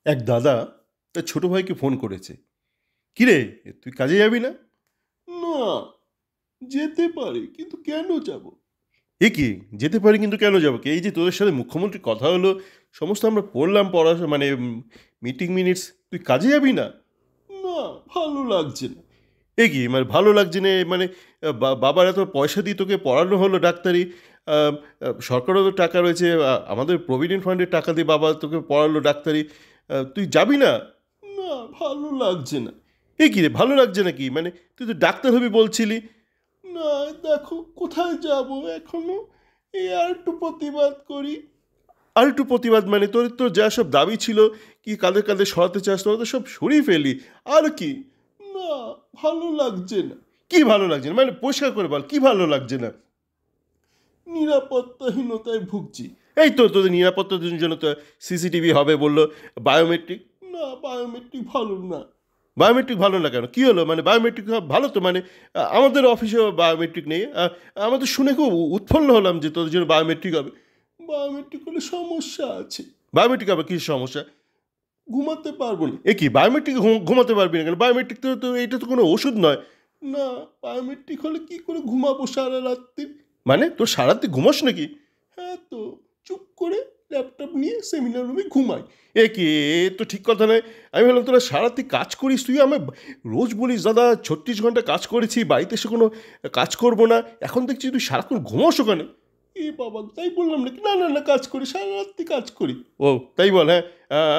এক দাদা তার ছোট ভাইকে ফোন করেছে। কিরে, তুই কাজে যাবি না? না, যেতে পারি কিন্তু কেন যাব? এ কি, যেতে পারি কিন্তু কেন যাবো? কি, এই যে তোদের সাথে মুখ্যমন্ত্রীর কথা হলো, সমস্ত আমরা পড়লাম পড়াশোনা মানে মিটিং মিনিটস, তুই কাজে যাবি না? না, ভালো লাগছে না। এ কি মানে ভালো লাগছে না মানে? বাবার এত পয়সা দিয়ে তোকে পড়ানো হলো ডাক্তারি, সরকারও তো টাকা রয়েছে, আমাদের প্রভিডেন্ট ফান্ডের টাকা দিয়ে বাবা তোকে পড়ালো ডাক্তারি, তুই যাবি না? না, ভালো লাগছে না। এ কি রে, ভালো লাগছে নাকি মানে? তুই তো ডাক্তার হবি বলছিলি। না, দেখো কোথায় যাব এখনো। এই আর একটু প্রতিবাদ করি। আর একটু প্রতিবাদ মানে? তোর তো যা সব দাবি ছিল, কি কাঁধে কাঁধে সরাতে চাস, তোরা তো সব সরিয়ে ফেলি। আর কি? না, ভালো লাগছে না। কি ভালো লাগছে না মানে? পরিষ্কার করে বল, কি ভালো লাগছে না? নিরাপত্তাহীনতায় ভুগছি। এই তো তোদের নিরাপত্তার জন্য তো সিসিটিভি হবে বললো, বায়োমেট্রিক। না, বায়োমেট্রিক ভালো না। বায়োমেট্রিক ভালো না কেন? কী হলো মানে? বায়োমেট্রিক ভালো তো মানে, আমাদের অফিসেও বায়োমেট্রিক নেই। আমাদের শুনে খুব উৎফুল্ল হলাম যে তোদের জন্য বায়োমেট্রিক হবে। বায়োমেট্রিক হলে সমস্যা আছে। বায়োমেট্রিক হবে কী সমস্যা? ঘুমাতে পারবো না। এ কি, বায়োমেট্রিক ঘুমাতে পারবি না কেন? বায়োমেট্রিক তো এটা তো কোনো ওষুধ নয়। না, বায়োমেট্রিক হলে কি করে ঘুমাবো সারা রাত্রি? মানে তোর সারাতে ঘুমোস নাকি? হ্যাঁ তো, চুপ করে ল্যাপটপ নিয়ে সেমিনার রুমে ঘুমাই। এ কি, এ তো ঠিক কথা নয়। আমি ভাবলাম তোরা সারাতে কাজ করিস, তুই আমায় রোজ বলিস দাদা 36 ঘন্টা কাজ করেছি, বাড়িতে এসে কোনো কাজ করবো না, এখন দেখছি তুই সারাক্ষণ ঘুমোস ওখানে। এ বাবা, তাই বললাম নাকি? না না না, কাজ করি, সারা রাত্রি কাজ করি। ও তাই বল, হ্যাঁ।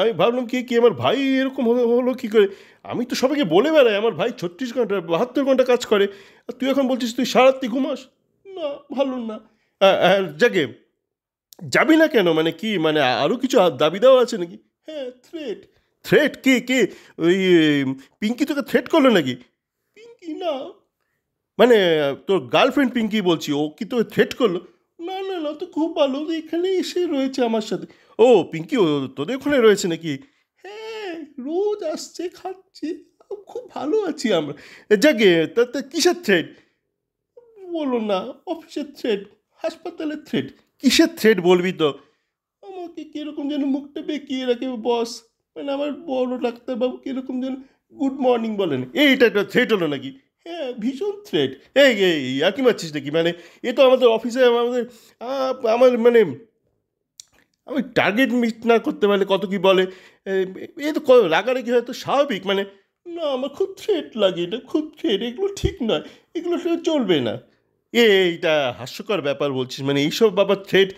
আমি ভাবলাম কি কি আমার ভাই এরকম হলো কি করে? আমি তো সবাইকে বলে বেড়াই আমার ভাই 36 ঘন্টা 72 ঘন্টা কাজ করে, আর তুই এখন বলছিস তুই সারাত্রি ঘুমাস। না, ভালো না। যাকে, যাবি না কেন মানে? কি মানে, আরও কিছু দাবি দেওয়া আছে নাকি? হ্যাঁ, থ্রেট। থ্রেট? কে কে? ওই পিঙ্কি তোকে থ্রেট করলো নাকি? পিঙ্কি না। মানে তোর গার্লফ্রেন্ড পিঙ্কি বলছি, ও কি তোকে থ্রেট করলো? না না না, তো খুব ভালো, তো এখানে এসে রয়েছে আমার সাথে। ও পিঙ্কি ও তোদের ওখানে রয়েছে নাকি? হ্যাঁ, রোজ আসছে, খাচ্ছে, খুব ভালো আছি আমরা। যাকে, তা কিসের থ্রেট? বলো না, অফিসের থ্রেট, হাসপাতালের থ্রেট। কিসের থ্রেট বলবি তো? আমাকে কিরকম যেন মুখটা বেঁকিয়ে রাখে বস। মানে আমার বড় ডাক্তারবাবু কিরকম যেন গুড মর্নিং বলেন। এইটা একটা থ্রেট হলো নাকি? হ্যাঁ, ভীষণ থ্রেট। এই আর কি মারছিস নাকি মানে? এ তো আমাদের অফিসে আমাদের আমার মানে, আমি টার্গেট মিট না করতে পারলে কত কি বলে। এ এ তো রাগারাগি হয়তো স্বাভাবিক মানে। না, আমার খুব থ্রেট লাগে, এটা খুব থ্রেট, এগুলো ঠিক নয়, এগুলো চলবে না। এইটা হাস্যকর ব্যাপার বলছিস মানে? এইসব বাবা থ্রেট!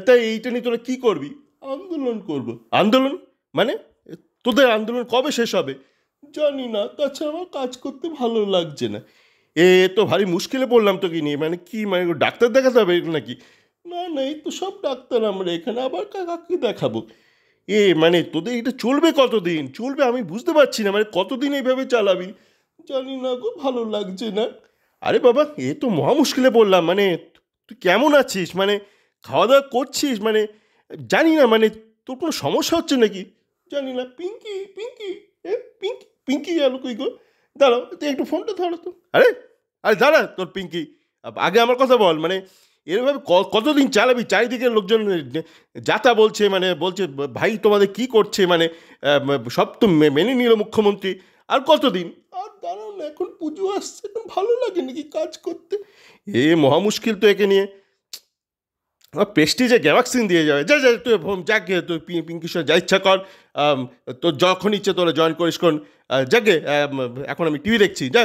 তাই এইটা নিয়ে তোরা কী করবি? আন্দোলন করব। আন্দোলন মানে? তোদের আন্দোলন কবে শেষ হবে? জানি না, তাছাড়া আমার কাজ করতে ভালো লাগছে না। এ তো ভারী মুশকিলে পড়লাম তোকে নিয়ে, মানে কি মানে, ডাক্তার দেখাতে হবে নাকি? না না, এই তো সব ডাক্তার আমরা এখানে, আবার কাকাকে দেখাবো। মানে তোদের এটা চলবে কতদিন? চলবে আমি বুঝতে পারছি না মানে, কতদিন এইভাবে চালাবি? জানি না গো, ভালো লাগছে না। আরে বাবা, এ তো মহা মুশকিলে পড়লাম মানে। তুই কেমন আছিস মানে? খাওয়া দাওয়া করছিস মানে? জানি না মানে, তোর কোনো সমস্যা হচ্ছে নাকি? জানি না। পিঙ্কি, পিঙ্কি, এ পিঙ্কি, পিঙ্কি গেল কই গো? দাঁড়াও, তুই একটু ফোনটা ধরো তো। আরে, আরে দাঁড়া তোর পিঙ্কি, আগে আমার কথা বল মানে। এরভাবে কতদিন চালাবি? চারিদিকে লোকজন যাতা বলছে মানে, বলছে ভাই তোমাদের কি করছে মানে, সব তো মেনে নিল মুখ্যমন্ত্রী। আর কতদিন? আর দাঁড়াও না, এখন পুজো আসছে, এখন ভালো লাগে নাকি কাজ করতে? এ মহা মুশকিল তো একে নিয়ে। আমার প্রেস্টিজে গ্যালাক্সিন দিয়ে যাবে। যা যা তুই যাক গে, তুই পিঙ্কির সঙ্গে যা ইচ্ছা কর। তোর যখন ইচ্ছে তোরা জয়েন করিস কোন। যাকে, এখন আমি টিভি দেখছি, যা।